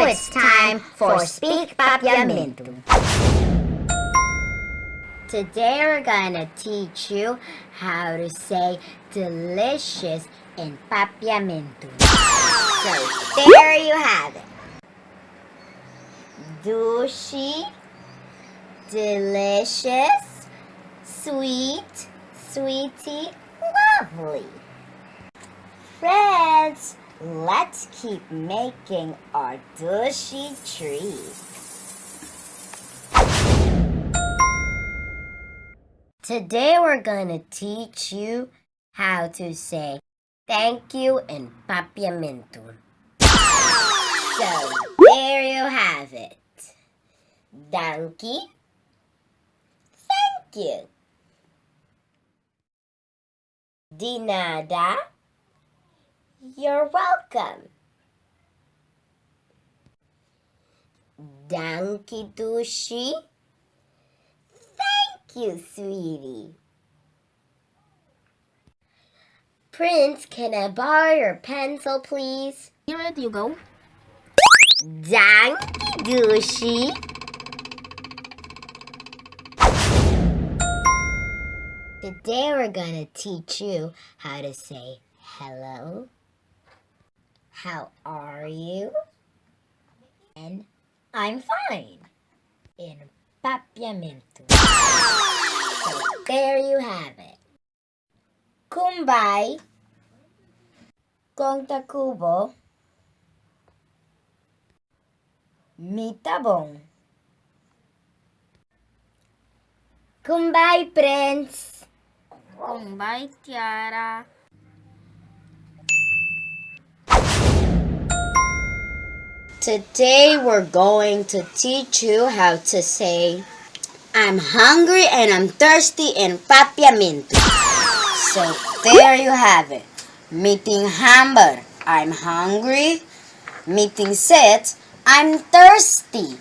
Now it's time for Speak Papiamento. Today we're gonna teach you how to say delicious in Papiamento. So there you have it. Dushi, delicious, sweet, sweetie, lovely. Friends, let's keep making our Dushi treats. Today we're gonna teach you how to say thank you in Papiamento. So there you have it. Danke. Thank you. Di nada. You're welcome. Danke, Dushi. Thank you, sweetie. Prince, can I borrow your pencil, please? Here you go. Danke, Dushi. Today we're gonna teach you how to say hello. How are you? And I'm fine. In Papiamento. So there you have it. Kumbay. Kong takubo. Mitabong. Kumbay, Prince. Kumbay, Tiarah. Today we're going to teach you how to say I'm hungry and I'm thirsty in Papiamento. So there you have it. Meeting hammer, I'm hungry. Meeting sit, I'm thirsty.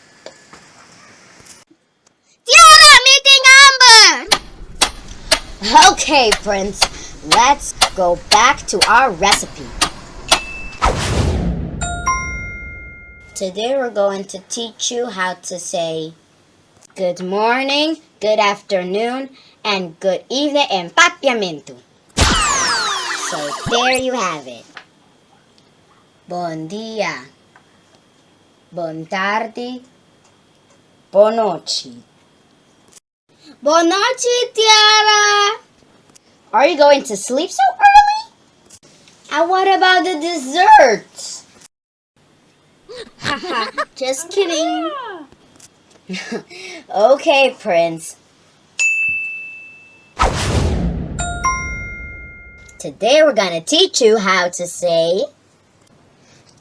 Tiarah, meeting Amber! Okay, Prince, let's go back to our recipe. Today we're going to teach you how to say good morning, good afternoon, and good evening in Papiamento. So there you have it. Bon dia, bon tardi, bon noche. Bon noche, Tiarah! Are you going to sleep so early? And what about the desserts? Haha, just kidding. Okay, Prince. Today we're gonna teach you how to say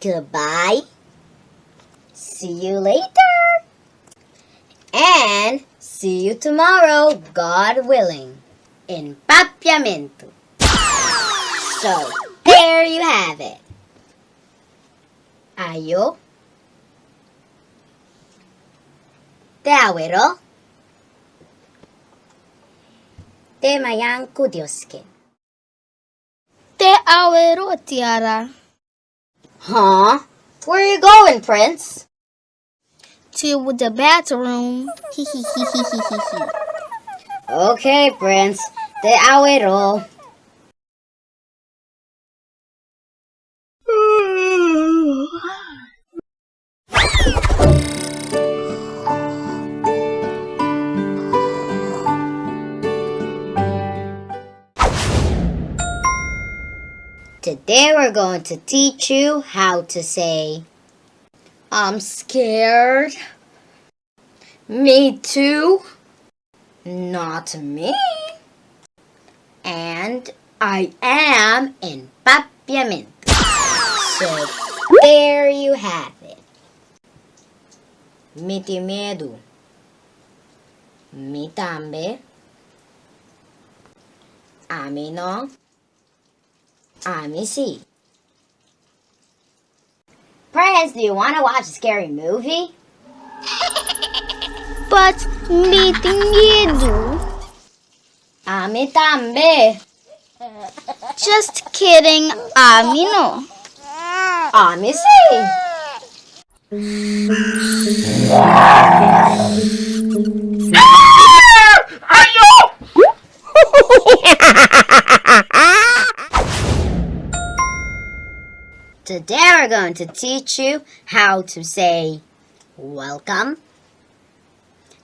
goodbye, see you later, and see you tomorrow, God willing, in Papiamento. So, there you have it. Ayo. Te awero. Te mayan kudioske. Te awero, Tiarah. Huh? Where are you going, Prince? To the bathroom. Okay, Prince. Te awero. Today we're going to teach you how to say I'm scared. Me too. Not me. And I am in Papiamento. So there you have it. Miti medo. Mi tambe. Ami no. Ami si. Prince, do you want to watch a scary movie? But meeting medo. Ami tambe. Just kidding, Ami no. Ami si. Today we're going to teach you how to say welcome,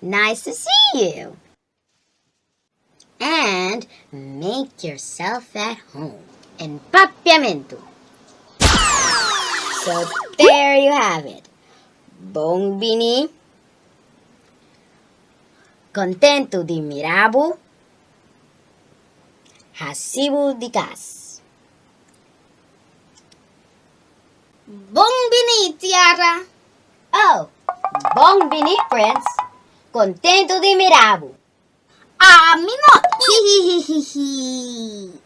nice to see you, and make yourself at home in Papiamento. So there you have it. Bong bini, contento di mirabu, hasibu di kas. Bong bini, Tiarah. Oh, bong bini, Prince. Contento di mirabu. Mino. Hihihihi.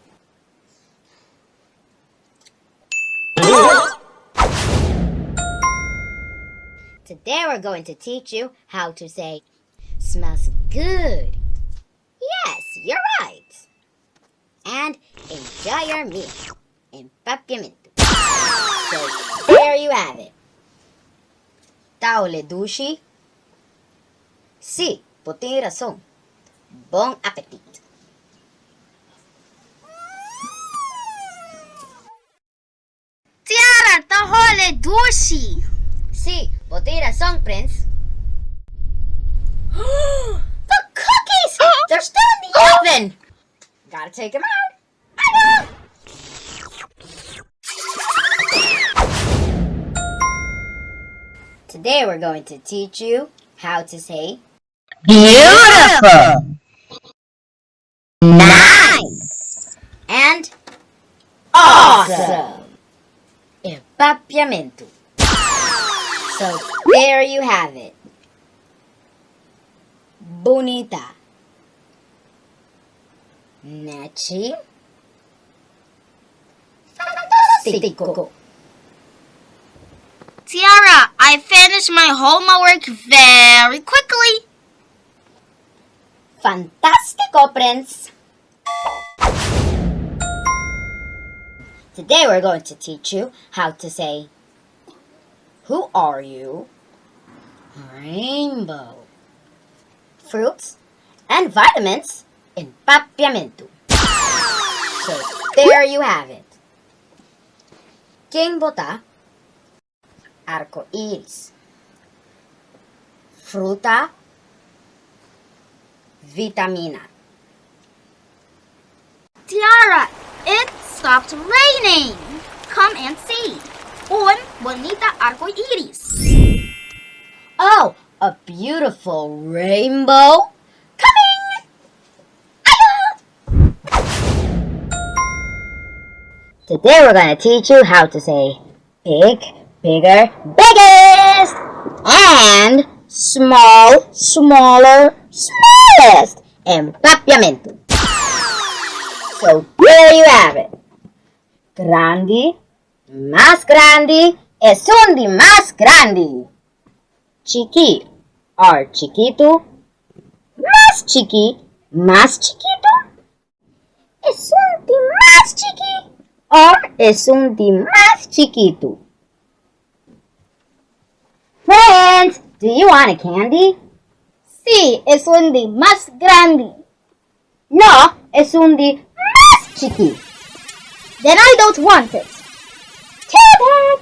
Today we're going to teach you how to say smells good. Yes, you're right. And enjoy your meal in Papiamento. So there you have it. Taole Dushi. Sí, tiene razón. Bon appetit. Tiarah, tahole Dushi. Sí, tiene razón, Prince. The cookies! They're still in the oven! Gotta take them out. I know! Today we're going to teach you how to say Beautiful. Nice. and awesome in Papiamento. So there you have it. Bonita. Nachi. Fantastico. Tiarah, I finished my homework very quickly. Fantastico, Prince. Today we're going to teach you how to say, who are you? Rainbow. Fruits and vitamins in Papiamento. So there you have it. ¿Quién bota? Arco iris. Fruta. Vitamina. Tiarah, it stopped raining. Come and see. Un bonita arco iris. Oh, a beautiful rainbow. Coming! Today we're going to teach you how to say big, bigger, biggest, and small, smaller, smallest in Papiamento. So there you have it. Grandi, más grandi, es un di más grandi. Chiqui or chiquito, más chiqui, más chiquito, es un di más chiqui or es un di más chiquito. Friends, do you want a candy? Sí, es un di más grande. No, es un di más chiqui. Then I don't want it. Too bad.